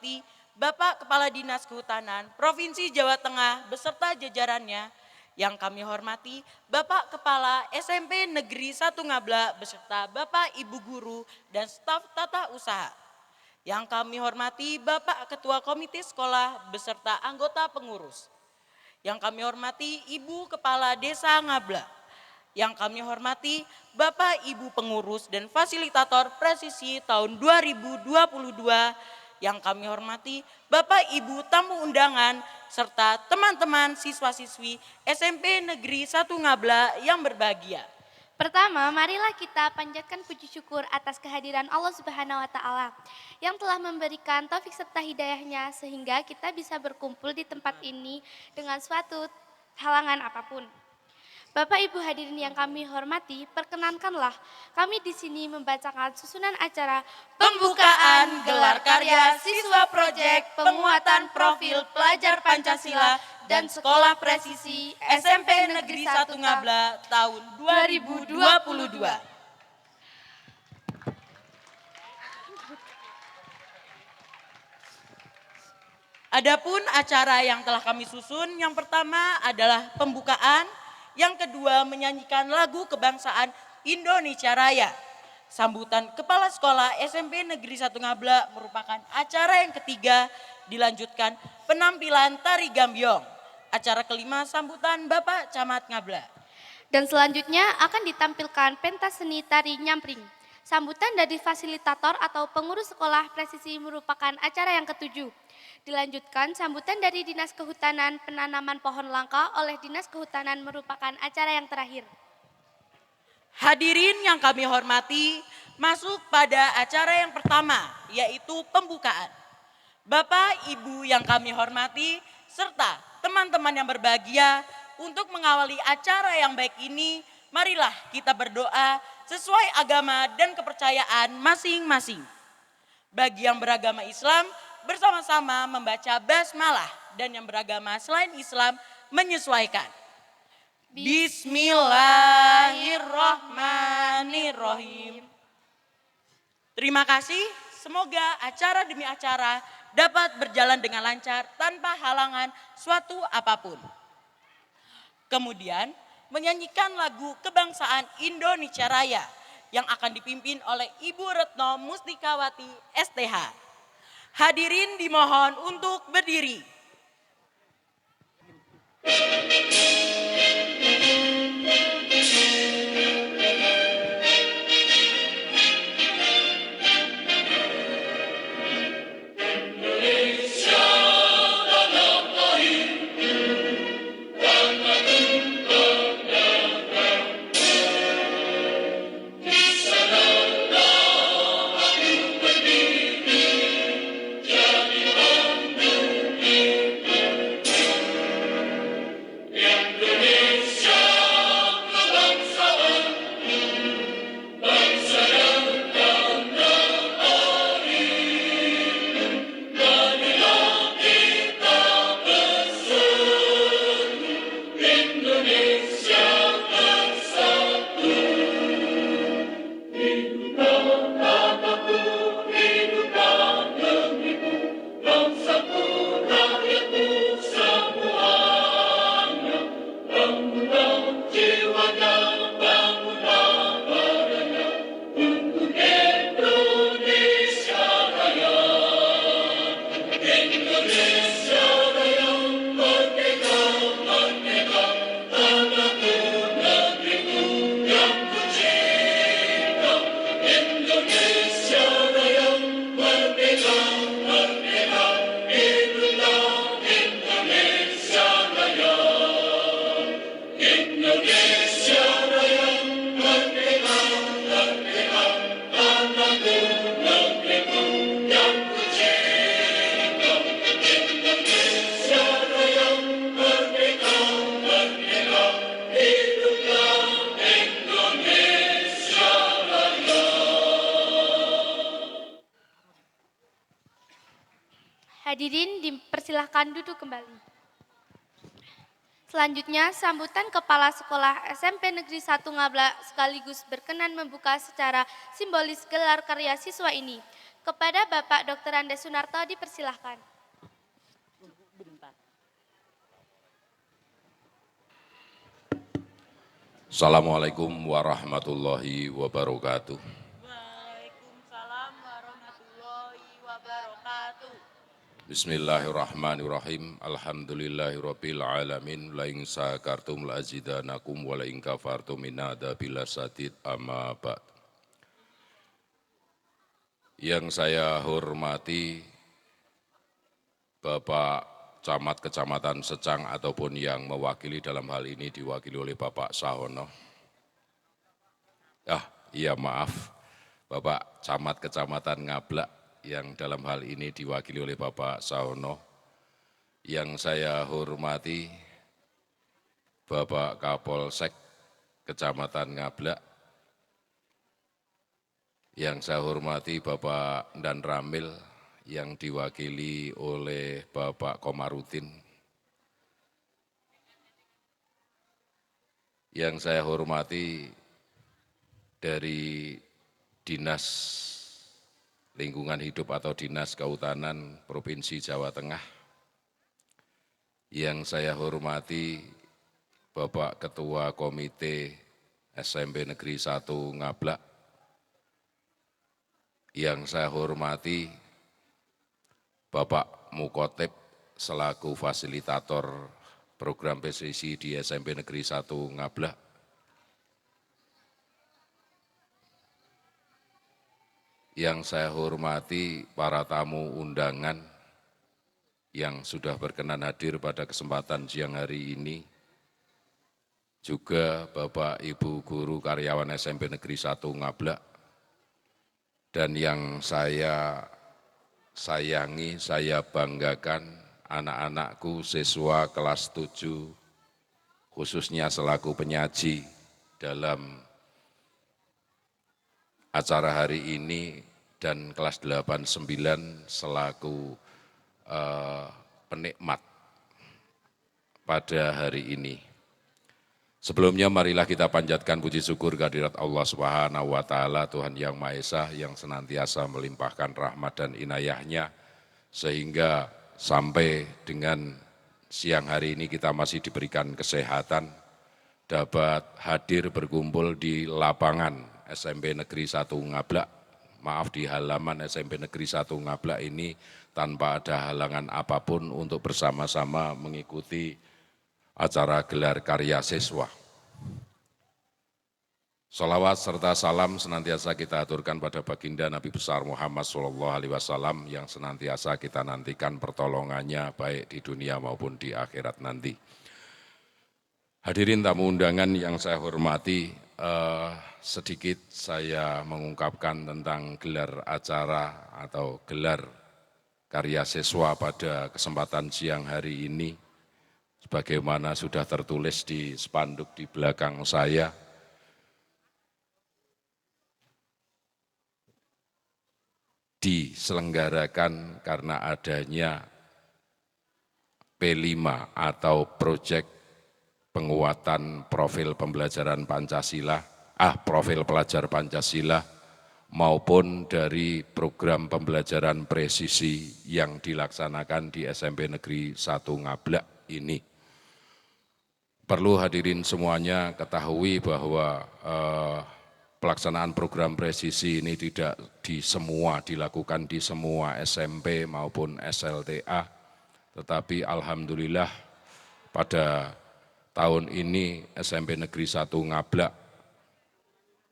hormati Bapak Kepala Dinas Kehutanan Provinsi Jawa Tengah beserta jajarannya. Yang kami hormati Bapak Kepala SMP Negeri 1 Ngabla beserta Bapak Ibu Guru dan staf tata usaha. Yang kami hormati Bapak Ketua Komite Sekolah beserta anggota pengurus. Yang kami hormati Ibu Kepala Desa Ngabla. Yang kami hormati Bapak Ibu pengurus dan fasilitator presisi tahun 2022. Yang kami hormati Bapak Ibu tamu undangan serta teman-teman siswa-siswi SMP Negeri 1 Ngabla yang berbahagia. Pertama, marilah kita panjatkan puji syukur atas kehadiran Allah Subhanahu wa taala yang telah memberikan taufik serta hidayahnya sehingga kita bisa berkumpul di tempat ini dengan suatu halangan apapun. Bapak Ibu hadirin yang kami hormati, perkenankanlah kami di sini membacakan susunan acara Pembukaan gelar karya siswa proyek penguatan profil pelajar Pancasila dan Sekolah Presisi SMP Negeri 1 Ngabla tahun 2022. Adapun acara yang telah kami susun, yang pertama adalah pembukaan, yang kedua menyanyikan lagu kebangsaan Indonesia Raya. Sambutan Kepala Sekolah SMP Negeri 1 Ngabla merupakan acara yang ketiga, dilanjutkan penampilan tari gambyong. Acara kelima sambutan Bapak Camat Ngabla. Dan selanjutnya akan ditampilkan pentas seni tari nyampring. Sambutan dari fasilitator atau pengurus sekolah presisi merupakan acara yang ketujuh. Dilanjutkan sambutan dari Dinas Kehutanan penanaman pohon langka oleh Dinas Kehutanan merupakan acara yang terakhir. Hadirin yang kami hormati, masuk pada acara yang pertama, yaitu pembukaan. Bapak, Ibu yang kami hormati, serta teman-teman yang berbahagia, untuk mengawali acara yang baik ini, marilah kita berdoa sesuai agama dan kepercayaan masing-masing. Bagi yang beragama Islam, bersama-sama membaca basmalah, dan yang beragama selain Islam menyesuaikan. Bismillahirrahmanirrahim. Terima kasih, semoga acara demi acara dapat berjalan dengan lancar tanpa halangan suatu apapun. Kemudian menyanyikan lagu kebangsaan Indonesia Raya yang akan dipimpin oleh Ibu Retno Mustikawati STH. Hadirin dimohon untuk berdiri. Hadirin dipersilahkan duduk kembali. Selanjutnya sambutan Kepala Sekolah SMP Negeri 1 Ngabla sekaligus berkenan membuka secara simbolis gelar karya siswa ini. Kepada Bapak Dr. Andes Sunarto dipersilahkan. Assalamualaikum warahmatullahi wabarakatuh. Waalaikumsalam warahmatullahi wabarakatuh. Bismillahirrahmanirrahim. Alhamdulillahirabbil alamin. La in sakartum la azidanakum wa la in kafartum inna adzabi lasadid. Amma ba'd. Yang saya hormati Bapak Camat Kecamatan Secang ataupun yang mewakili dalam hal ini diwakili oleh Bapak Sahono. Iya maaf, Bapak Camat Kecamatan Ngablak yang dalam hal ini diwakili oleh Bapak Sahono. Yang saya hormati Bapak Kapolsek Kecamatan Ngablak. Yang saya hormati Bapak Dan Ramil yang diwakili oleh Bapak Komarudin. Yang saya hormati dari Dinas Lingkungan Hidup atau Dinas Kehutanan Provinsi Jawa Tengah. Yang saya hormati Bapak Ketua Komite SMP Negeri 1 Ngablak. Yang saya hormati Bapak Mukotep selaku fasilitator program PSSI di SMP Negeri 1 Ngablak. Yang saya hormati para tamu undangan yang sudah berkenan hadir pada kesempatan siang hari ini. Juga Bapak Ibu Guru karyawan SMP Negeri 1 Ngablak. Dan yang saya sayangi, saya banggakan anak-anakku siswa kelas 7, khususnya selaku penyaji dalam acara hari ini, dan kelas 8-9 selaku penikmat pada hari ini. Sebelumnya marilah kita panjatkan puji syukur kehadirat Allah Subhanahu wa Ta'ala, Tuhan Yang Maha Esa yang senantiasa melimpahkan rahmat dan inayahnya sehingga sampai dengan siang hari ini kita masih diberikan kesehatan, dapat hadir berkumpul di lapangan SMP Negeri 1 Ngablak, di halaman SMP Negeri 1 Ngablak ini tanpa ada halangan apapun untuk bersama-sama mengikuti acara gelar karya siswa. Salawat serta salam senantiasa kita aturkan pada baginda Nabi besar Muhammad SAW yang senantiasa kita nantikan pertolongannya baik di dunia maupun di akhirat nanti. Hadirin tamu undangan yang saya hormati, sedikit saya mengungkapkan tentang gelar acara atau gelar karya siswa pada kesempatan siang hari ini. Sebagaimana sudah tertulis di spanduk di belakang saya, diselenggarakan karena adanya P5 atau Proyek Penguatan Profil Pembelajaran Pancasila, Profil Pelajar Pancasila, maupun dari program pembelajaran presisi yang dilaksanakan di SMP Negeri 1 Ngablak ini. Perlu hadirin semuanya ketahui bahwa pelaksanaan program presisi ini tidak dilakukan di semua SMP maupun SLTA, tetapi alhamdulillah pada tahun ini SMP Negeri 1 Ngablak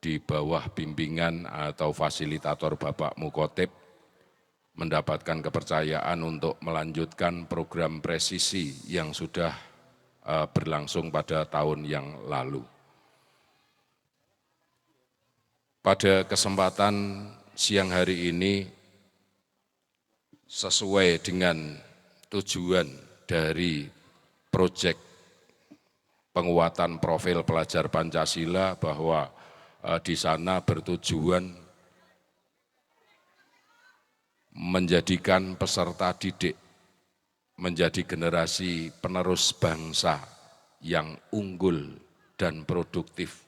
di bawah bimbingan atau fasilitator Bapak Mukotep mendapatkan kepercayaan untuk melanjutkan program presisi yang sudah berlangsung pada tahun yang lalu. Pada kesempatan siang hari ini, sesuai dengan tujuan dari proyek penguatan profil pelajar Pancasila, bahwa di sana bertujuan menjadikan peserta didik menjadi generasi penerus bangsa yang unggul dan produktif.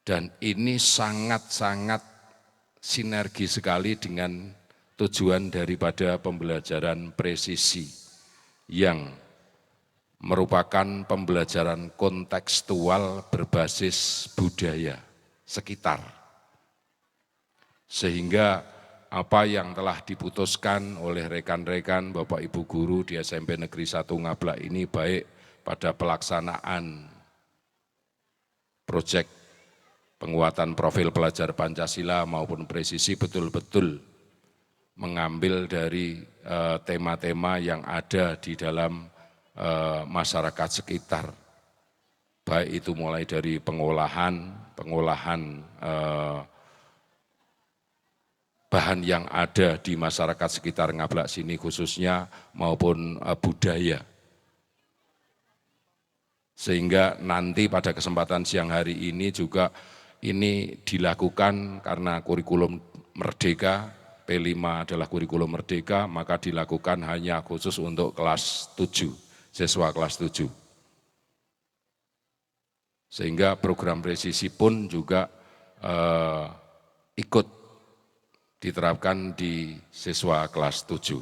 Dan ini sangat-sangat sinergi sekali dengan tujuan daripada pembelajaran presisi yang merupakan pembelajaran kontekstual berbasis budaya sekitar. Sehingga apa yang telah diputuskan oleh rekan-rekan Bapak Ibu Guru di SMP Negeri 1 Ngablak ini baik pada pelaksanaan proyek penguatan profil pelajar Pancasila maupun presisi betul-betul mengambil dari tema-tema yang ada di dalam masyarakat sekitar, baik itu mulai dari pengolahan bahan yang ada di masyarakat sekitar Ngablak sini khususnya maupun budaya. Sehingga nanti pada kesempatan siang hari ini juga ini dilakukan karena kurikulum Merdeka, P5 adalah kurikulum Merdeka, maka dilakukan hanya khusus untuk kelas 7, siswa kelas 7. Sehingga program presisi pun juga ikut diterapkan di siswa kelas 7.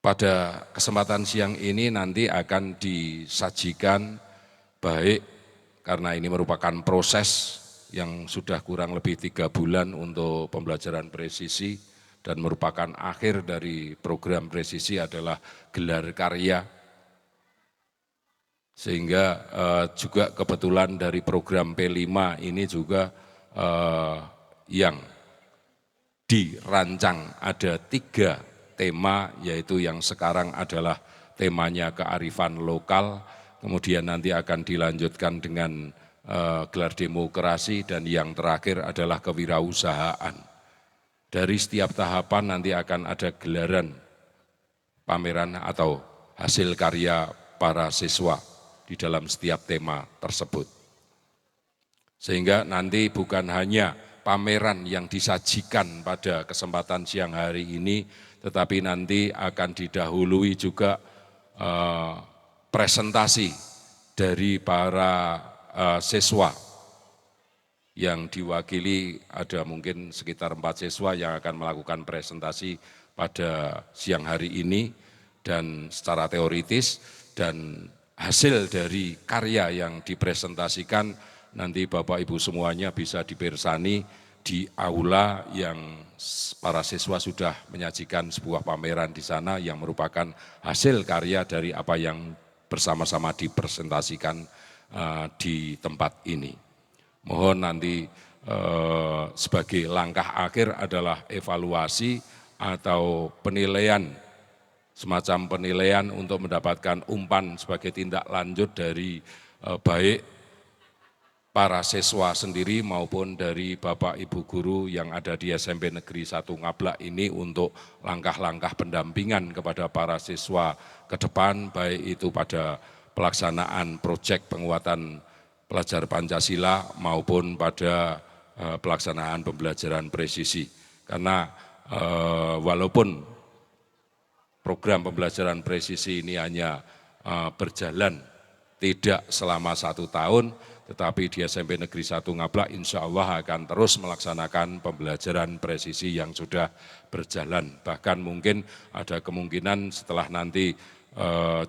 Pada kesempatan siang ini nanti akan disajikan baik karena ini merupakan proses yang sudah kurang lebih 3 bulan untuk pembelajaran presisi dan merupakan akhir dari program presisi adalah gelar karya. Sehingga juga kebetulan dari program P5 ini juga yang dirancang ada 3 tema, yaitu yang sekarang adalah temanya kearifan lokal, kemudian nanti akan dilanjutkan dengan gelar demokrasi, dan yang terakhir adalah kewirausahaan. Dari setiap tahapan nanti akan ada gelaran pameran atau hasil karya para siswa di dalam setiap tema tersebut. Sehingga nanti bukan hanya pameran yang disajikan pada kesempatan siang hari ini, tetapi nanti akan didahului juga presentasi dari para siswa yang diwakili, ada mungkin sekitar 4 siswa yang akan melakukan presentasi pada siang hari ini dan secara teoritis, dan hasil dari karya yang dipresentasikan nanti Bapak Ibu semuanya bisa dipersani di aula yang para siswa sudah menyajikan sebuah pameran di sana yang merupakan hasil karya dari apa yang bersama-sama dipresentasikan di tempat ini. Mohon nanti sebagai langkah akhir adalah evaluasi atau penilaian, semacam penilaian untuk mendapatkan umpan sebagai tindak lanjut dari baik para siswa sendiri maupun dari Bapak Ibu Guru yang ada di SMP Negeri 1 Ngablak ini untuk langkah-langkah pendampingan kepada para siswa ke depan, baik itu pada pelaksanaan proyek penguatan pelajar Pancasila maupun pada pelaksanaan pembelajaran presisi. Karena walaupun program pembelajaran presisi ini hanya berjalan tidak selama 1 tahun, tetapi di SMP Negeri 1 Ngablak insya Allah akan terus melaksanakan pembelajaran presisi yang sudah berjalan. Bahkan mungkin ada kemungkinan setelah nanti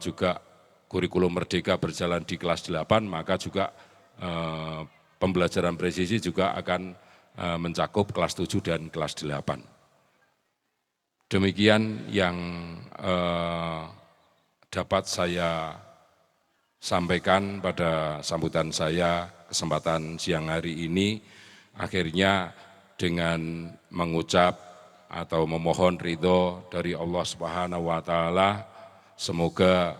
juga kurikulum Merdeka berjalan di kelas 8, maka juga pembelajaran presisi juga akan mencakup kelas 7 dan kelas 8. Demikian yang dapat saya sampaikan pada sambutan saya kesempatan siang hari ini. Akhirnya dengan mengucap atau memohon ridho dari Allah Subhanahu wa Ta'ala, semoga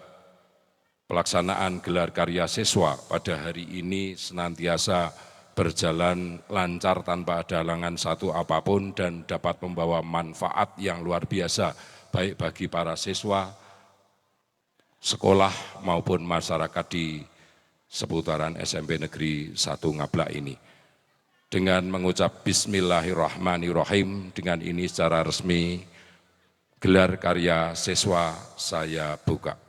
pelaksanaan gelar karya siswa pada hari ini senantiasa berjalan lancar tanpa ada halangan satu apapun dan dapat membawa manfaat yang luar biasa baik bagi para siswa, sekolah maupun masyarakat di seputaran SMP Negeri 1 Ngablak ini. Dengan mengucap Bismillahirrahmanirrahim, dengan ini secara resmi gelar karya siswa saya buka.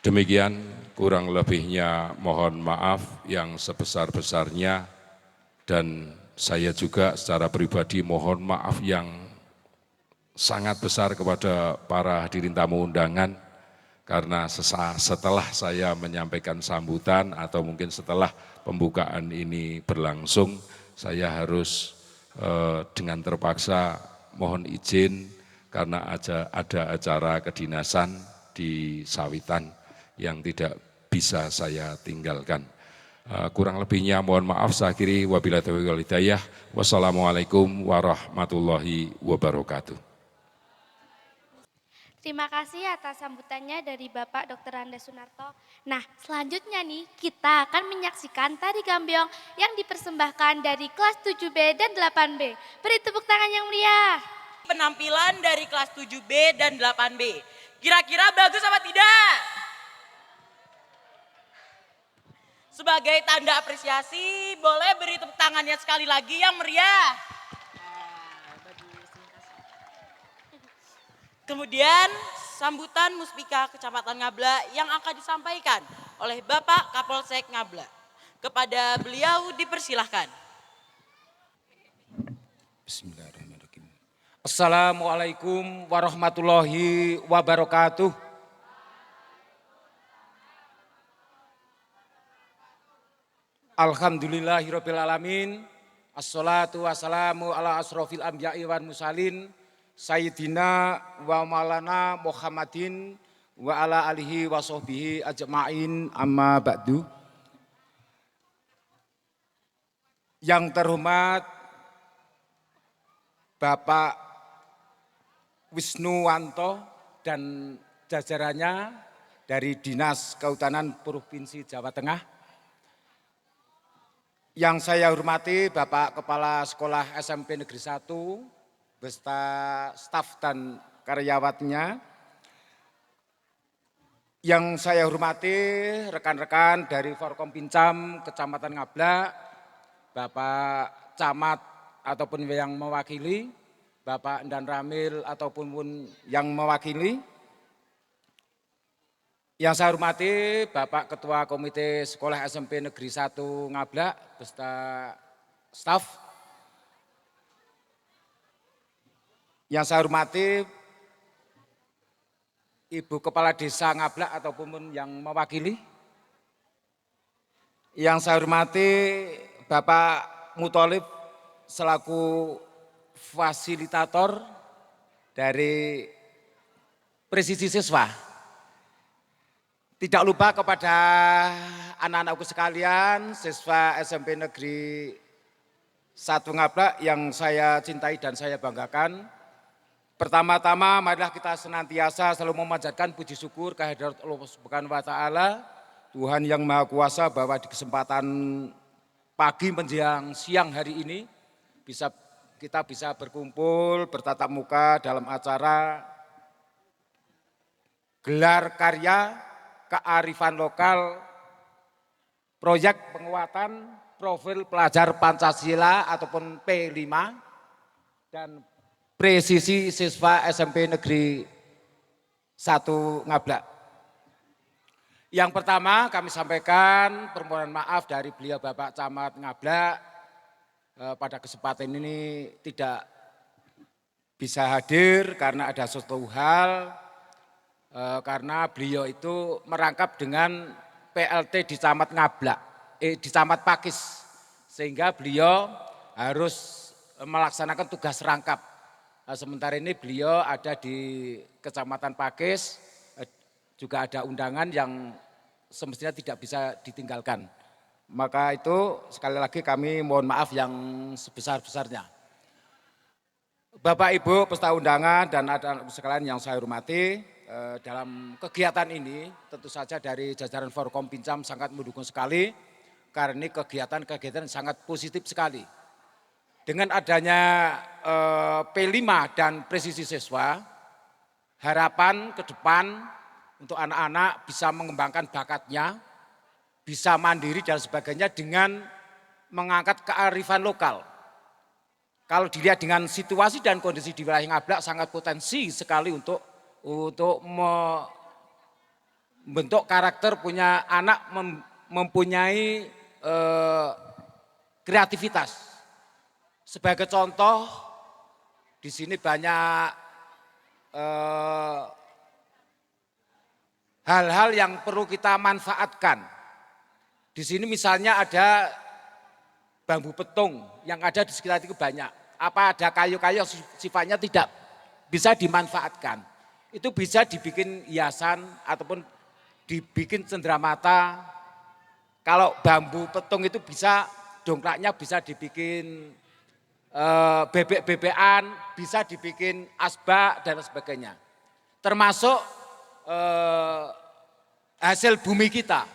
Demikian Kurang lebihnya mohon maaf yang sebesar-besarnya, dan saya juga secara pribadi mohon maaf yang sangat besar kepada para hadirin tamu undangan, karena setelah saya menyampaikan sambutan atau mungkin setelah pembukaan ini berlangsung, saya harus dengan terpaksa mohon izin karena ada acara kedinasan di Sawitan yang tidak bisa saya tinggalkan. Kurang lebihnya mohon maaf, saya akhiri wabillahi taufiq wal hidayah. Wassalamualaikum warahmatullahi wabarakatuh. Terima kasih atas sambutannya dari Bapak Dr. Anda Sunarto. Nah, selanjutnya nih kita akan menyaksikan tari gambyong yang dipersembahkan dari kelas 7B dan 8B. Beri tepuk tangan yang meriah. Penampilan dari kelas 7B dan 8B. Kira-kira bagus apa tidak? Sebagai tanda apresiasi, boleh beri tepuk tangannya sekali lagi yang meriah. Kemudian sambutan Muspika Kecamatan Ngabla yang akan disampaikan oleh Bapak Kapolsek Ngabla. Kepada beliau dipersilahkan. Bismillahirrahmanirrahim. Assalamualaikum warahmatullahi wabarakatuh. Alhamdulillahirabbil alamin. Assalatu wassalamu ala asrofil anbiya'i wal mursalin Sayyidina wa maulana Muhammadin wa ala alihi wa sahbihi ajma'in, amma ba'du. Yang terhormat Bapak Wisnuwanto dan jajarannya dari Dinas Kehutanan Provinsi Jawa Tengah. Yang saya hormati Bapak Kepala Sekolah SMP Negeri 1 beserta staf dan karyawatinya. Yang saya hormati rekan-rekan dari Forkompimcam Kecamatan Ngabla, Bapak Camat ataupun yang mewakili, Bapak Endan Ramil ataupun yang mewakili. Yang saya hormati Bapak Ketua Komite Sekolah SMP Negeri 1 Ngabla beserta staf. Yang saya hormati Ibu Kepala Desa Ngabla ataupun yang mewakili. Yang saya hormati Bapak Mutolib selaku fasilitator dari presisi siswa. Tidak lupa kepada anak-anakku sekalian, siswa SMP Negeri 1 Ngabla yang saya cintai dan saya banggakan. Pertama-tama marilah kita senantiasa selalu memanjatkan puji syukur kehadirat Allah Subhanahu wa taala, Tuhan yang Maha Kuasa, bahwa di kesempatan pagi menjelang siang hari ini kita bisa berkumpul bertatap muka dalam acara gelar karya kearifan lokal proyek penguatan profil pelajar Pancasila ataupun P5 dan presisi siswa SMP Negeri 1 Ngabla. Yang pertama kami sampaikan permohonan maaf dari beliau Bapak Camat Ngabla pada kesempatan ini tidak bisa hadir karena ada suatu hal. Karena beliau itu merangkap dengan PLT di Camat Ngabla, di Camat Pakis, sehingga beliau harus melaksanakan tugas rangkap. Sementara ini beliau ada di Kecamatan Pakis, juga ada undangan yang semestinya tidak bisa ditinggalkan. Maka itu sekali lagi kami mohon maaf yang sebesar-besarnya. Bapak Ibu peserta undangan dan anak-anak sekalian yang saya hormati, dalam kegiatan ini tentu saja dari jajaran Forkompimcam sangat mendukung sekali karena ini kegiatan sangat positif sekali. Dengan adanya P5 dan presisi siswa, harapan ke depan untuk anak-anak bisa mengembangkan bakatnya, bisa mandiri dan sebagainya dengan mengangkat kearifan lokal. Kalau dilihat dengan situasi dan kondisi di wilayah Ngabla sangat potensi sekali untuk membentuk karakter, punya anak mempunyai kreativitas. Sebagai contoh, di sini banyak hal-hal yang perlu kita manfaatkan. Di sini misalnya ada bambu petung yang ada di sekitar itu banyak. Apa ada kayu-kayu sifatnya tidak bisa dimanfaatkan. Itu bisa dibikin hiasan ataupun dibikin cenderamata. Kalau bambu petung itu bisa dongkraknya bisa dibikin bebek-bebekan, bisa dibikin asbak dan sebagainya. Termasuk hasil bumi kita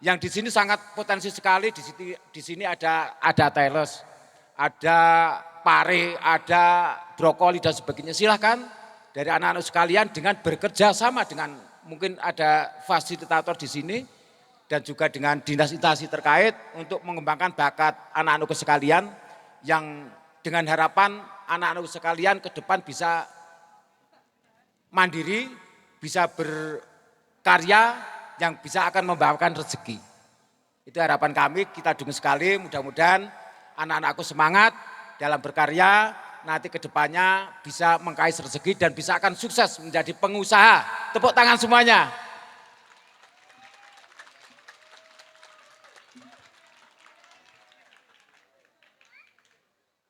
yang di sini sangat potensi sekali. Di sini ada teles, ada pare, ada brokoli dan sebagainya. Silahkan dari anak-anak sekalian dengan bekerja sama dengan mungkin ada fasilitator di sini dan juga dengan dinas instansi terkait untuk mengembangkan bakat anak-anak sekalian yang dengan harapan anak-anak sekalian ke depan bisa mandiri, bisa berkarya yang bisa akan membawakan rezeki. Itu harapan kami, kita dukung sekali, mudah-mudahan anak-anakku semangat dalam berkarya, nanti ke depannya bisa mengkais rezeki dan bisa akan sukses menjadi pengusaha. Tepuk tangan semuanya.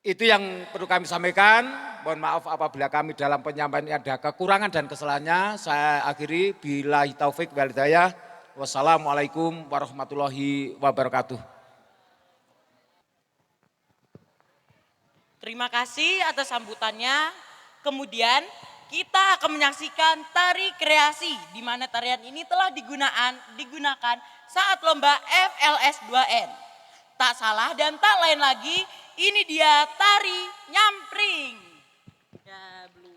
Itu yang perlu kami sampaikan. Mohon maaf apabila kami dalam penyampaian ada kekurangan dan kesalahannya. Saya akhiri billahi taufik wal hidayah. Wassalamualaikum warahmatullahi wabarakatuh. Terima kasih atas sambutannya. Kemudian kita akan menyaksikan tari kreasi di mana tarian ini telah digunakan saat lomba FLS 2N. Tak salah dan tak lain lagi, ini dia tari nyampring. Ya, belum.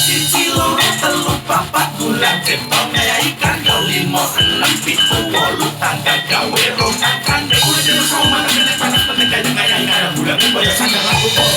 Siji loro telu papat bulan cetok kaya ikan kau limo enam pitu wolu tangga gawe rokakan udah jadi sama kene panas penting kaya kaya bulan bayar sadar aku kok.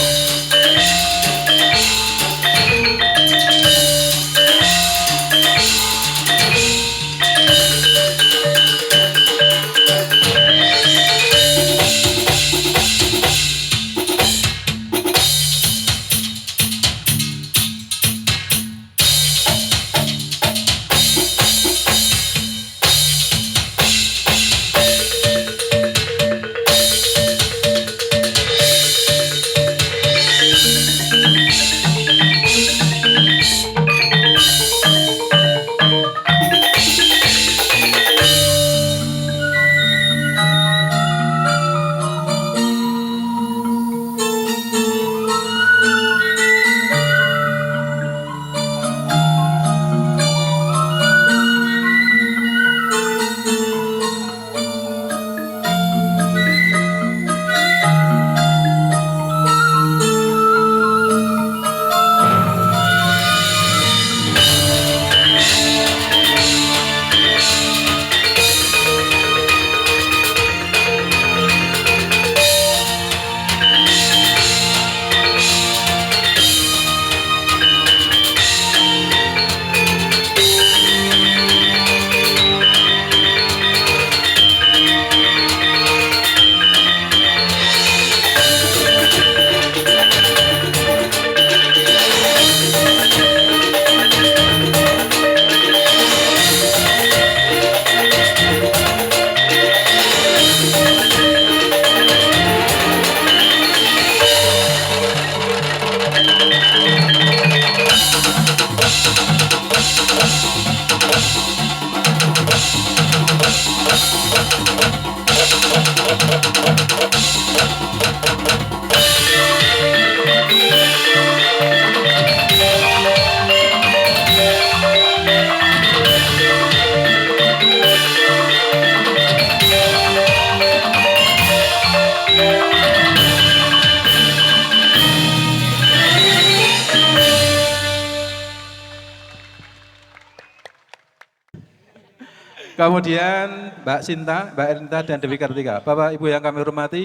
Kemudian Mbak Sinta, Mbak Erinta, dan Dewi Kartika. Bapak Ibu yang kami hormati,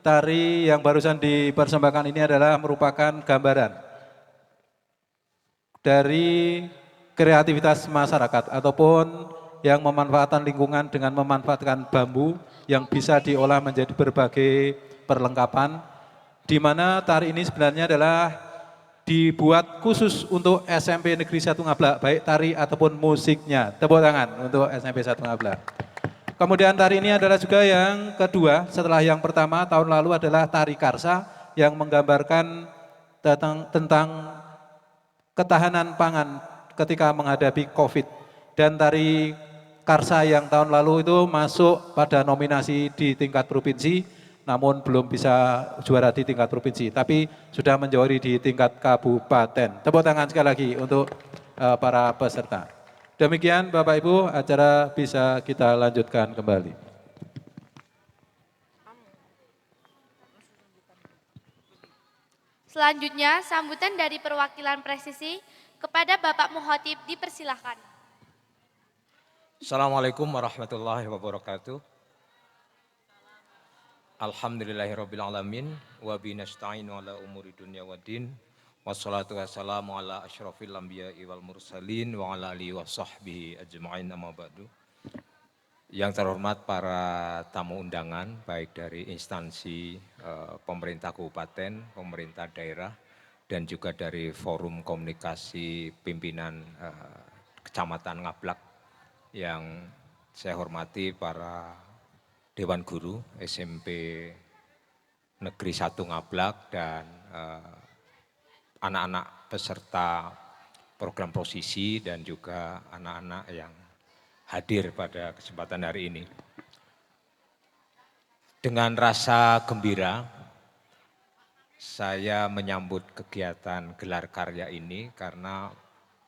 tari yang barusan dipersembahkan ini adalah merupakan gambaran dari kreativitas masyarakat ataupun yang memanfaatkan lingkungan dengan memanfaatkan bambu yang bisa diolah menjadi berbagai perlengkapan, di mana tari ini sebenarnya adalah dibuat khusus untuk SMP Negeri 1 Ngablak, baik tari ataupun musiknya. Tepuk tangan untuk SMP 1 Ngablak. Kemudian tari ini adalah juga yang kedua, setelah yang pertama tahun lalu adalah tari Karsa yang menggambarkan tentang ketahanan pangan ketika menghadapi COVID. Dan tari Karsa yang tahun lalu itu masuk pada nominasi di tingkat provinsi, namun belum bisa juara di tingkat provinsi, tapi sudah menjuari di tingkat kabupaten. Tepuk tangan sekali lagi untuk para peserta. Demikian Bapak Ibu, acara bisa kita lanjutkan kembali. Selanjutnya, sambutan dari perwakilan presisi kepada Bapak Muhotib dipersilahkan. Assalamualaikum warahmatullahi wabarakatuh. Alhamdulillahirrabbilalamin wa binasta'inu ala umuri dunia wa din wassalatu wassalamu ala asyrafil anbiya'i wal mursalin wa ala alihi wa sahbihi ajma'in amma ba'du. Yang terhormat para tamu undangan baik dari instansi pemerintah kabupaten, pemerintah daerah dan juga dari forum komunikasi pimpinan Kecamatan Ngablak yang saya hormati para Dewan Guru SMP Negeri 1 Ngablak dan anak-anak peserta program posisi dan juga anak-anak yang hadir pada kesempatan hari ini. Dengan rasa gembira, saya menyambut kegiatan gelar karya ini karena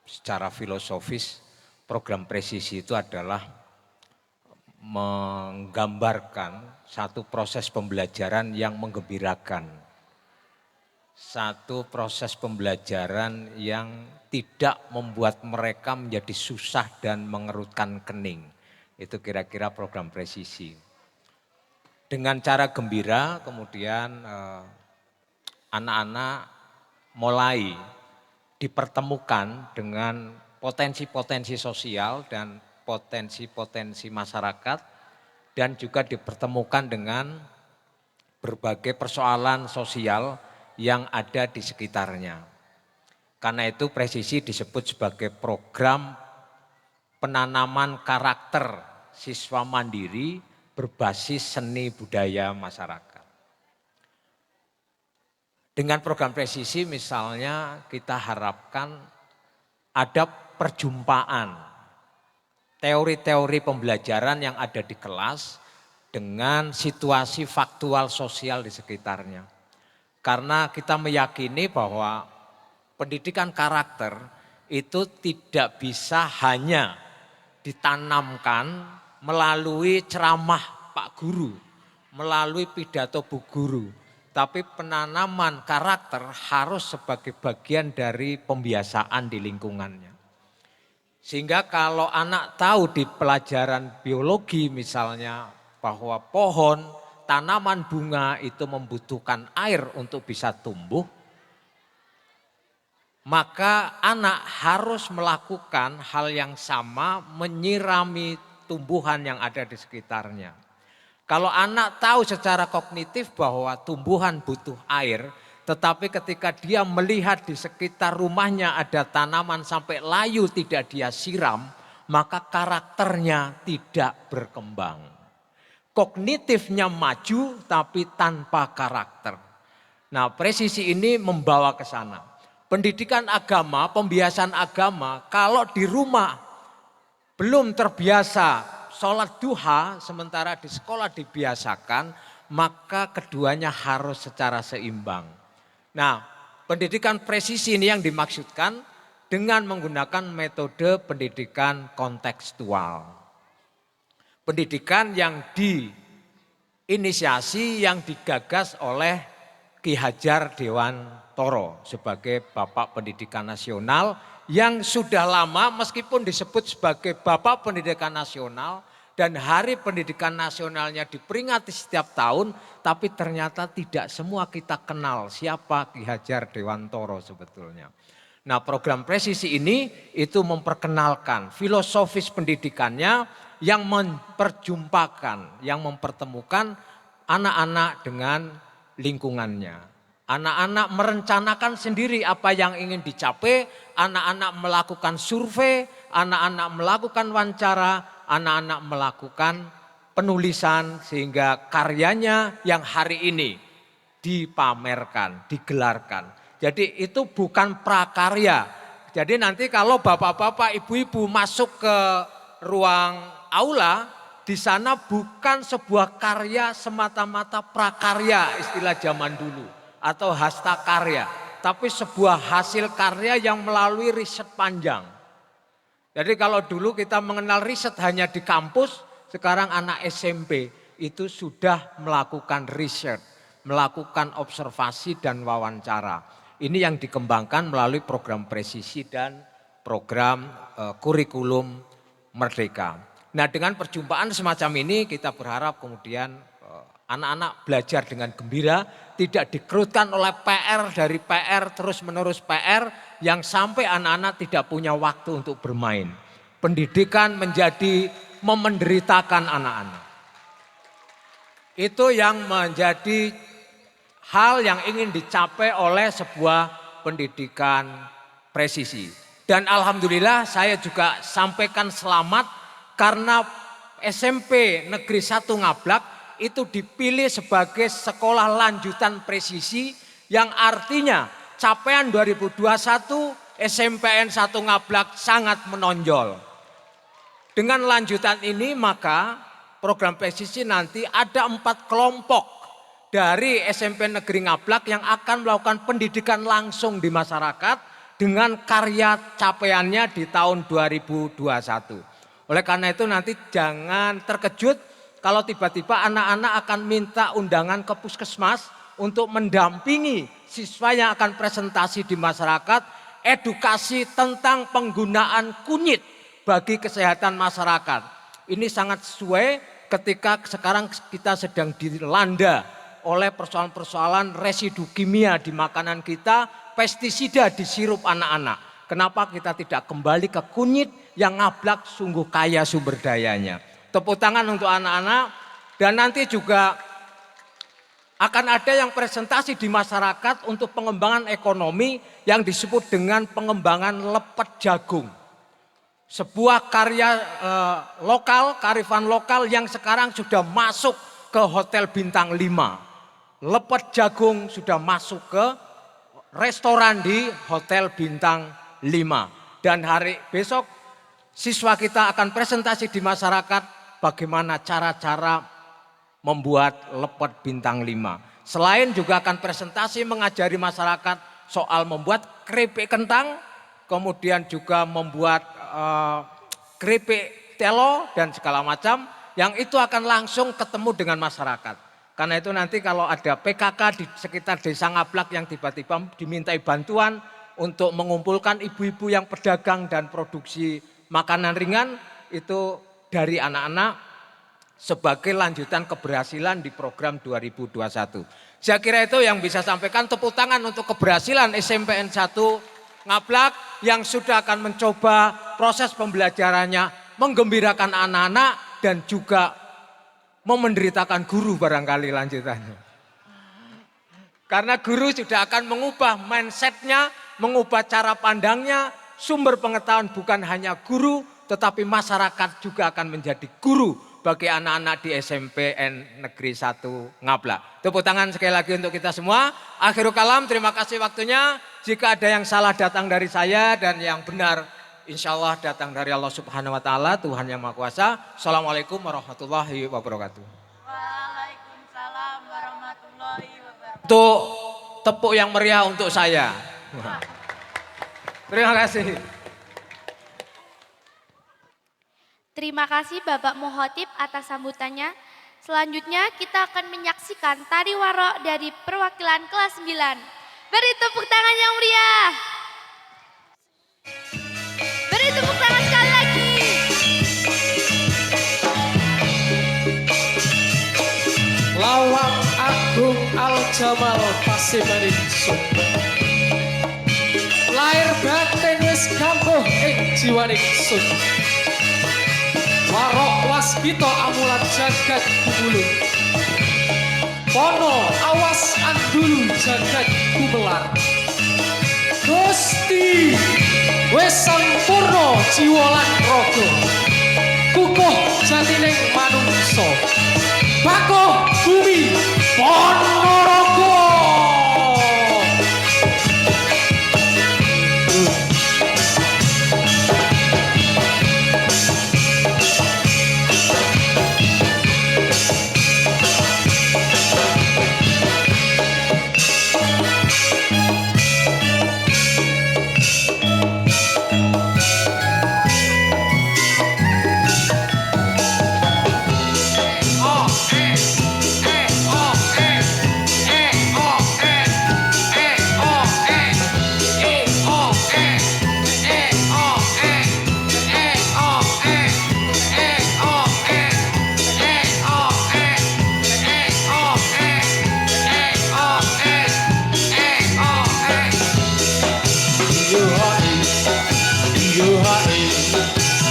secara filosofis program presisi itu adalah menggambarkan satu proses pembelajaran yang menggembirakan. Satu proses pembelajaran yang tidak membuat mereka menjadi susah dan mengerutkan kening. Itu kira-kira program presisi. Dengan cara gembira kemudian anak-anak mulai dipertemukan dengan potensi-potensi sosial dan potensi-potensi masyarakat dan juga dipertemukan dengan berbagai persoalan sosial yang ada di sekitarnya. Karena itu presisi disebut sebagai program penanaman karakter siswa mandiri berbasis seni budaya masyarakat. Dengan program presisi misalnya kita harapkan ada perjumpaan teori-teori pembelajaran yang ada di kelas dengan situasi faktual sosial di sekitarnya. Karena kita meyakini bahwa pendidikan karakter itu tidak bisa hanya ditanamkan melalui ceramah Pak Guru, melalui pidato Bu Guru. Tapi penanaman karakter harus sebagai bagian dari pembiasaan di lingkungannya. Sehingga kalau anak tahu di pelajaran biologi misalnya bahwa pohon, tanaman bunga itu membutuhkan air untuk bisa tumbuh, maka anak harus melakukan hal yang sama menyirami tumbuhan yang ada di sekitarnya. Kalau anak tahu secara kognitif bahwa tumbuhan butuh air, tetapi ketika dia melihat di sekitar rumahnya ada tanaman sampai layu tidak dia siram, maka karakternya tidak berkembang. Kognitifnya maju tapi tanpa karakter. Nah, presisi ini membawa ke sana. Pendidikan agama, pembiasan agama, kalau di rumah belum terbiasa sholat duha, sementara di sekolah dibiasakan, maka keduanya harus secara seimbang. Nah, pendidikan presisi ini yang dimaksudkan dengan menggunakan metode pendidikan kontekstual. Pendidikan yang diinisiasi, yang digagas oleh Ki Hajar Dewantoro sebagai Bapak Pendidikan Nasional yang sudah lama meskipun disebut sebagai Bapak Pendidikan Nasional dan Hari Pendidikan Nasionalnya diperingati setiap tahun, tapi ternyata tidak semua kita kenal siapa Ki Hajar Dewantoro sebetulnya. Nah, program presisi ini itu memperkenalkan filosofis pendidikannya yang memperjumpakan, yang mempertemukan anak-anak dengan lingkungannya. Anak-anak merencanakan sendiri apa yang ingin dicapai, anak-anak melakukan survei, anak-anak melakukan wawancara, anak-anak melakukan penulisan sehingga karyanya yang hari ini dipamerkan, digelarkan. Jadi itu bukan prakarya. Jadi nanti kalau bapak-bapak, ibu-ibu masuk ke ruang aula, di sana bukan sebuah karya semata-mata prakarya istilah zaman dulu atau hasta karya, tapi sebuah hasil karya yang melalui riset panjang. Jadi kalau dulu kita mengenal riset hanya di kampus, sekarang anak SMP itu sudah melakukan riset, melakukan observasi dan wawancara. Ini yang dikembangkan melalui program presisi dan program kurikulum merdeka. Nah, dengan perjumpaan semacam ini kita berharap kemudian anak-anak belajar dengan gembira, tidak dikerutkan oleh PR dari PR terus menerus PR yang sampai anak-anak tidak punya waktu untuk bermain. Pendidikan menjadi memenderitakan anak-anak. Itu yang menjadi hal yang ingin dicapai oleh sebuah pendidikan presisi. Dan alhamdulillah saya juga sampaikan selamat karena SMP Negeri 1 Ngablak itu dipilih sebagai sekolah lanjutan presisi yang artinya capaian 2021 SMPN 1 Ngablak sangat menonjol. Dengan lanjutan ini maka program presisi nanti ada 4 kelompok dari SMP Negeri Ngablak yang akan melakukan pendidikan langsung di masyarakat dengan karya capaiannya di tahun 2021. Oleh karena itu nanti jangan terkejut kalau tiba-tiba anak-anak akan minta undangan ke puskesmas untuk mendampingi siswa yang akan presentasi di masyarakat edukasi tentang penggunaan kunyit bagi kesehatan masyarakat. Ini sangat sesuai ketika sekarang kita sedang dilanda oleh persoalan-persoalan residu kimia di makanan kita, pestisida di sirup anak-anak. Kenapa kita tidak kembali ke kunyit yang Ngablak sungguh kaya sumber dayanya. Tepuk tangan untuk anak-anak dan nanti juga akan ada yang presentasi di masyarakat untuk pengembangan ekonomi yang disebut dengan pengembangan lepet jagung. Sebuah karya lokal, kearifan lokal yang sekarang sudah masuk ke hotel bintang 5. Lepet jagung sudah masuk ke restoran di hotel bintang 5. Dan hari besok siswa kita akan presentasi di masyarakat bagaimana cara-cara membuat lepet bintang 5. Selain juga akan presentasi mengajari masyarakat soal membuat keripik kentang, kemudian juga membuat keripik telo dan segala macam yang itu akan langsung ketemu dengan masyarakat. Karena itu nanti kalau ada PKK di sekitar desa Ngablak yang tiba-tiba dimintai bantuan untuk mengumpulkan ibu-ibu yang pedagang dan produksi makanan ringan itu dari anak-anak sebagai lanjutan keberhasilan di program 2021. Saya kira itu yang bisa sampaikan. Tepuk tangan untuk keberhasilan SMPN 1 Ngablak yang sudah akan mencoba proses pembelajarannya menggembirakan anak-anak dan juga memenderitakan guru barangkali lanjutannya. Karena guru sudah akan mengubah mindsetnya, mengubah cara pandangnya, sumber pengetahuan bukan hanya guru tetapi masyarakat juga akan menjadi guru bagi anak-anak di SMPN Negeri 1 Ngablak. Tepuk tangan sekali lagi untuk kita semua. Akhirul kalam, terima kasih waktunya. Jika ada yang salah datang dari saya dan yang benar insya Allah datang dari Allah Subhanahu Wa Taala, Tuhan Yang Maha Kuasa. Assalamualaikum warahmatullahi wabarakatuh. Waalaikumsalam warahmatullahi wabarakatuh. Untuk tepuk yang meriah untuk saya. Terima kasih. Terima kasih Bapak Muhotib atas sambutannya. Selanjutnya kita akan menyaksikan tari warok dari perwakilan kelas 9. Beri tepuk tangan yang meriah. Beri tepuk tangan sekali lagi. Lawang Agung Al Jamal Pasebaring Sun. Lahir batin wis kampuh ing jiwaning sun. Warok waskita amulan jagat kumulun. Pono awas andulu jagat kumelar. Gusti wis sampurna jiwa lan raga. Kukuh jatining manungsa. Bakoh bumi Ponorogo.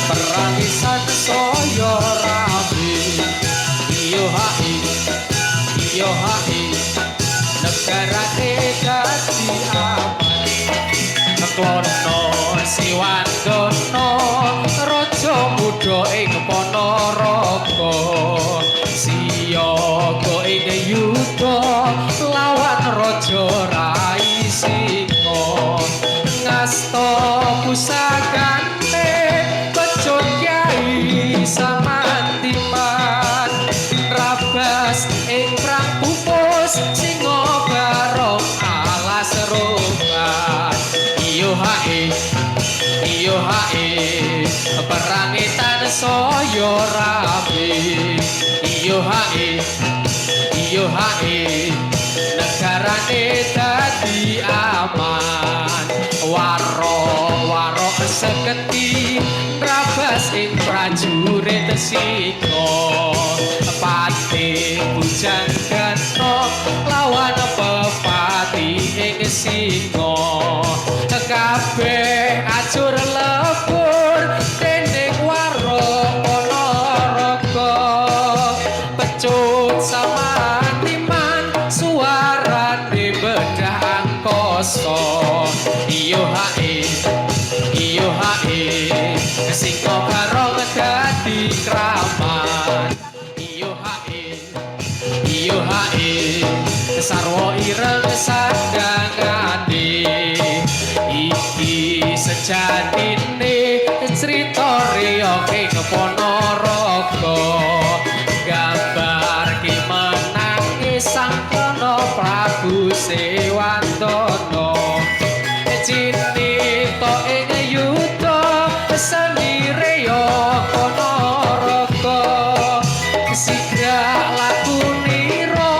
Perangisan soyo rabi. Iyo hai negara dadi aman. Neklono Siwandono raja muda ing Ponorogo. Siya aja rai singo ngasto pusakane bejo kyai samantiman rabas ing prang pupus singo barong alas roban iyo hae perangi tan soyo rapi iyo hae negarane dadi aman waro seketi rabas ing prajurit singo pati bujang gantro lawan pepati ing singo kabeh ajur lebur dening waro ponorogo pecut samantiman suarane bedah angkoso iyo hae singko barong dadi kraman iyo hae sarwa ireng sandangane iki sejatine crita riya ing Ponorogo gambar ki menangi sang kono Prabu Sewantana cinita ing yuda seni reya Ponorogo sigra lakunira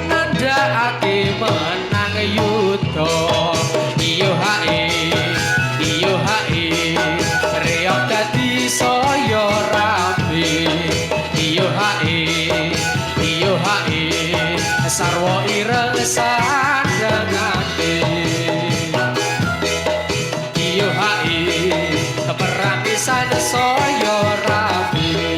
nandhakake menang yuda iyo hae reok dadi saya rapi iyo hae sarwa ireng sandangane iyo hae perang pisan saya rapi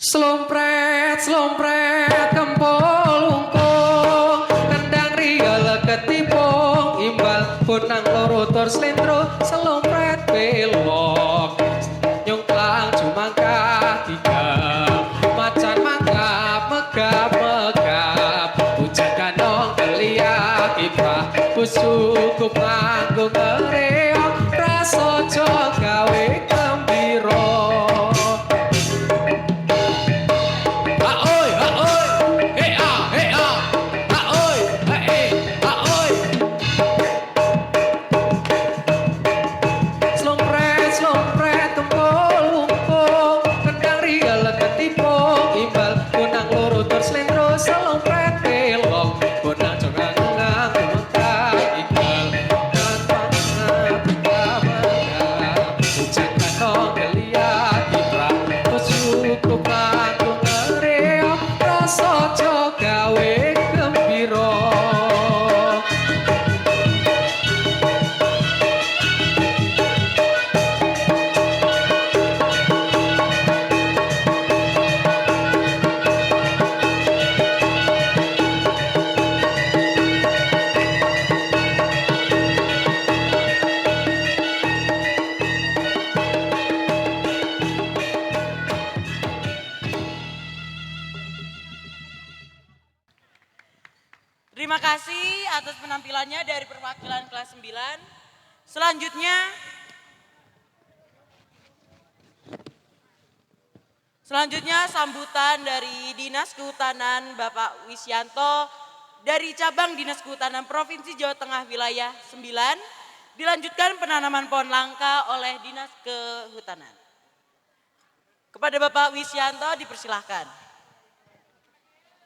Slompret, slompret, kempol ungkung, nendang riel ketipung, imbal punang loro tur slendro, slompret belok, nyungklang jumangka tiga, macan mangkap, megap, megap, bujang kanong keliak ibrah, busukup nganggung ngereok, prasojo gawe gembira. Terima kasih atas penampilannya dari perwakilan kelas 9. Selanjutnya sambutan dari Dinas Kehutanan Bapak Wisyanto dari cabang Dinas Kehutanan Provinsi Jawa Tengah wilayah 9 dilanjutkan penanaman pohon langka oleh Dinas Kehutanan. Kepada Bapak Wisyanto dipersilahkan.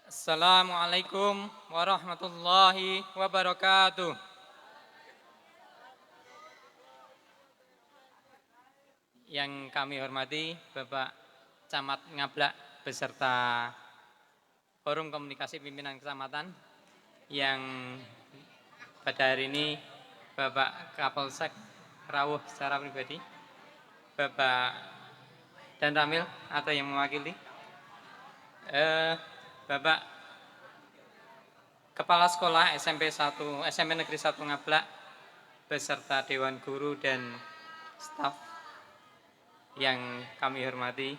Assalamualaikum warahmatullahi wabarakatuh. Yang kami hormati Bapak Camat Ngablak beserta Forum Komunikasi Pimpinan Kecamatan, yang pada hari ini Bapak Kapolsek rawuh secara pribadi, Bapak Dan Ramil atau yang mewakili, Bapak Kepala Sekolah SMP Negeri 1 Ngablak beserta Dewan Guru dan staf yang kami hormati,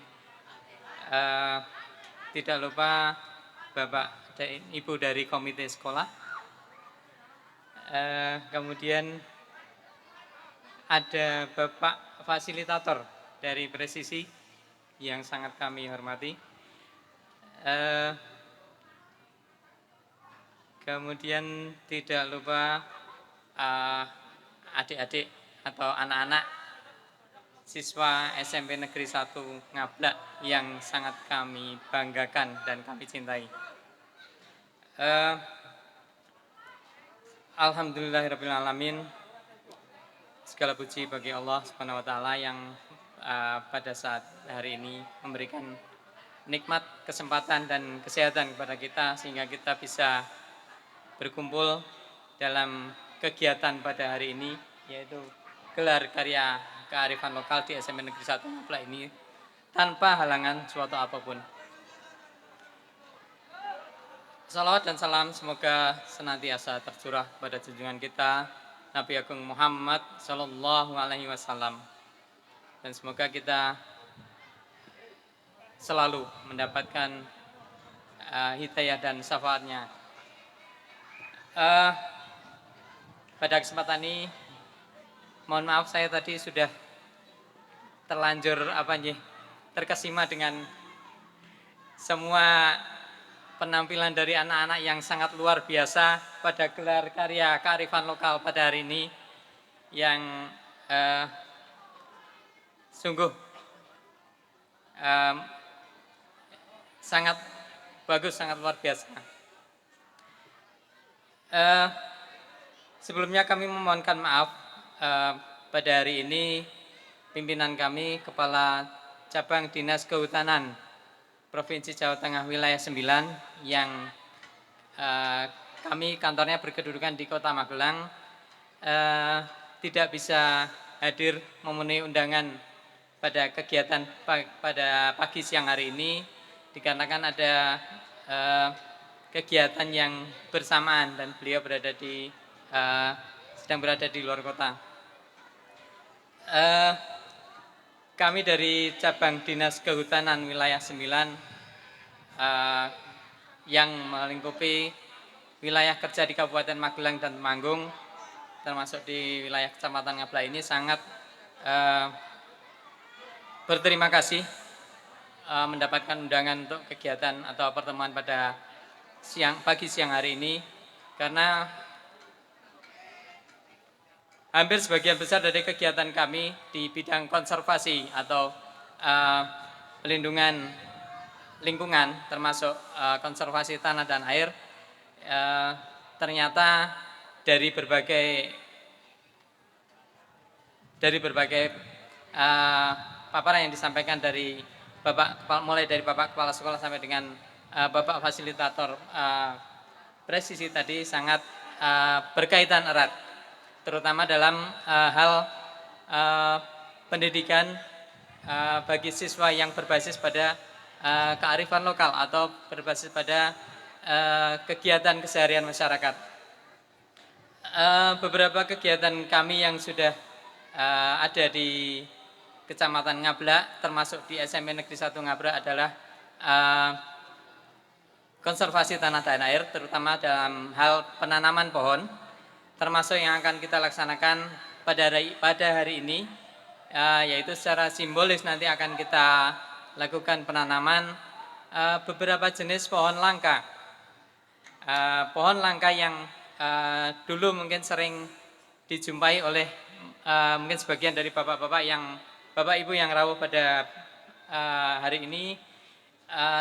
tidak lupa Bapak dan Ibu dari komite sekolah, kemudian ada Bapak fasilitator dari Presisi yang sangat kami hormati, kemudian tidak lupa adik-adik atau anak-anak siswa SMP Negeri 1 Ngablak yang sangat kami banggakan dan kami cintai. Alhamdulillahirrahmanirrahim. Segala puji bagi Allah Subhanahu wa Ta'ala yang pada saat hari ini memberikan nikmat, kesempatan dan kesehatan kepada kita sehingga kita bisa berkumpul dalam kegiatan pada hari ini, yaitu gelar karya kearifan lokal di SMP Negeri 1 Ngablak ini tanpa halangan suatu apapun. Salawat dan salam semoga senantiasa tercurah pada junjungan kita Nabi Agung Muhammad Sallallahu Alaihi Wasallam, dan semoga kita selalu mendapatkan hidayah dan syafaatnya. Pada kesempatan ini, mohon maaf saya tadi sudah terlanjur terkesima dengan semua penampilan dari anak-anak yang sangat luar biasa pada gelar karya kearifan lokal pada hari ini, yang sungguh sangat bagus, sangat luar biasa. Sebelumnya kami memohonkan maaf pada hari ini pimpinan kami Kepala Cabang Dinas Kehutanan Provinsi Jawa Tengah wilayah 9 yang kami kantornya berkedudukan di Kota Magelang tidak bisa hadir memenuhi undangan pada kegiatan pada pagi siang hari ini dikarenakan ada kegiatan yang bersamaan dan beliau sedang berada di luar kota. Kami dari cabang Dinas Kehutanan wilayah 9 yang melingkupi wilayah kerja di Kabupaten Magelang dan Temanggung, termasuk di wilayah Kecamatan Ngablak ini, sangat berterima kasih mendapatkan undangan untuk kegiatan atau pertemuan pada pagi siang hari ini, karena hampir sebagian besar dari kegiatan kami di bidang konservasi atau pelindungan lingkungan, termasuk konservasi tanah dan air, ternyata dari berbagai paparan yang disampaikan dari mulai dari Bapak Kepala Sekolah sampai dengan Bapak Fasilitator Presisi tadi sangat berkaitan erat, terutama dalam hal pendidikan bagi siswa yang berbasis pada kearifan lokal atau berbasis pada kegiatan keseharian masyarakat. Beberapa kegiatan kami yang sudah ada di Kecamatan Ngablak, termasuk di SMP Negeri 1 Ngablak, adalah konservasi tanah dan air, terutama dalam hal penanaman pohon, termasuk yang akan kita laksanakan pada hari ini, yaitu secara simbolis nanti akan kita lakukan penanaman beberapa jenis pohon langka. pohon langka yang dulu mungkin sering dijumpai oleh mungkin sebagian dari bapak-bapak yang bapak ibu yang rawuh pada hari ini.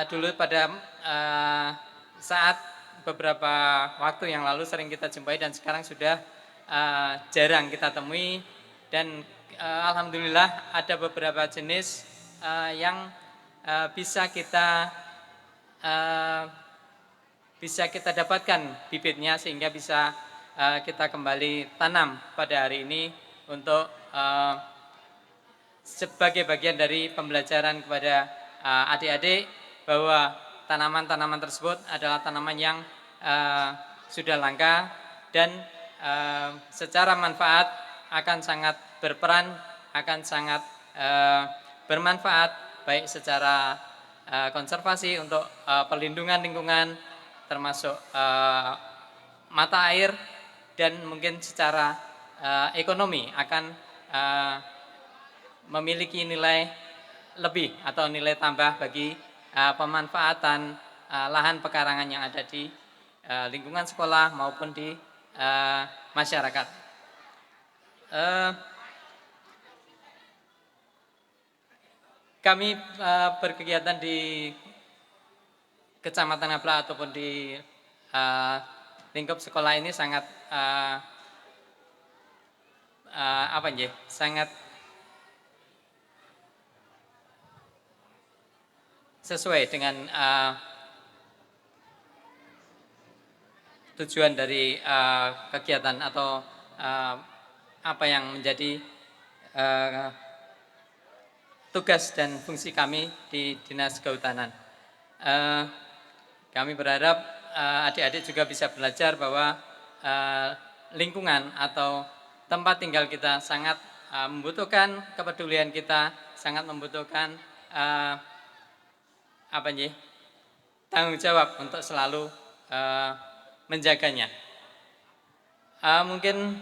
Dulu pada saat beberapa waktu yang lalu sering kita jumpai dan sekarang sudah jarang kita temui, dan alhamdulillah ada beberapa jenis yang bisa kita dapatkan bibitnya sehingga bisa kita kembali tanam pada hari ini untuk sebagai bagian dari pembelajaran kepada adik-adik bahwa tanaman-tanaman tersebut adalah tanaman yang sudah langka dan secara manfaat akan sangat berperan, akan sangat bermanfaat baik secara konservasi untuk perlindungan lingkungan termasuk mata air, dan mungkin secara ekonomi akan memiliki nilai lebih atau nilai tambah bagi pemanfaatan lahan pekarangan yang ada di lingkungan sekolah maupun di masyarakat. Kami berkegiatan di Kecamatan Ngabla ataupun di lingkup sekolah ini sangat sangat sesuai dengan tujuan dari kegiatan atau apa yang menjadi tugas dan fungsi kami di Dinas Kehutanan. Kami berharap adik-adik juga bisa belajar bahwa lingkungan atau tempat tinggal kita sangat membutuhkan kepedulian kita, sangat membutuhkan tanggung jawab untuk selalu menjaganya. Mungkin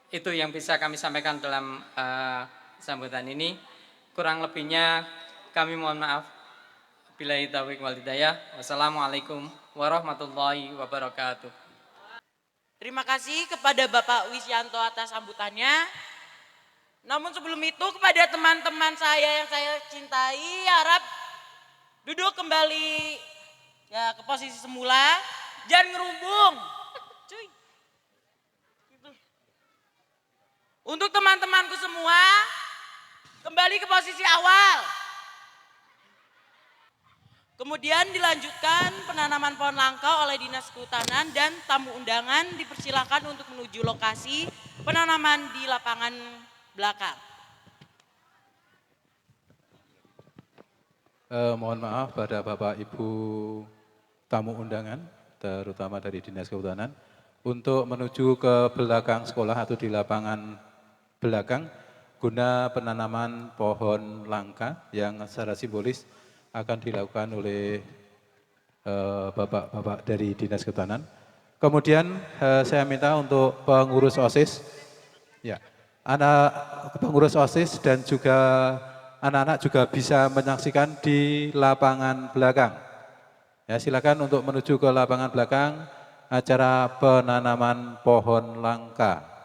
itu yang bisa kami sampaikan dalam sambutan ini. Kurang lebihnya kami mohon maaf. Billahi taufiq wal hidayah. Wassalamualaikum warahmatullahi wabarakatuh. Terima kasih kepada Bapak Wisyanto atas sambutannya. Namun sebelum itu kepada teman-teman saya yang saya cintai, harap duduk kembali ya ke posisi semula, jangan ngerumbung. Cuy. Gitu. Untuk teman-temanku semua, kembali ke posisi awal. Kemudian dilanjutkan penanaman pohon langka oleh Dinas Kehutanan dan tamu undangan dipersilakan untuk menuju lokasi penanaman di lapangan belakang. Mohon maaf pada Bapak Ibu tamu undangan, terutama dari Dinas Kehutanan, untuk menuju ke belakang sekolah atau di lapangan belakang guna penanaman pohon langka yang secara simbolis akan dilakukan oleh bapak-bapak dari Dinas Kehutanan. Kemudian saya minta untuk pengurus OSIS, ya, pengurus OSIS dan juga anak-anak juga bisa menyaksikan di lapangan belakang. Ya, silakan untuk menuju ke lapangan belakang acara penanaman pohon langka.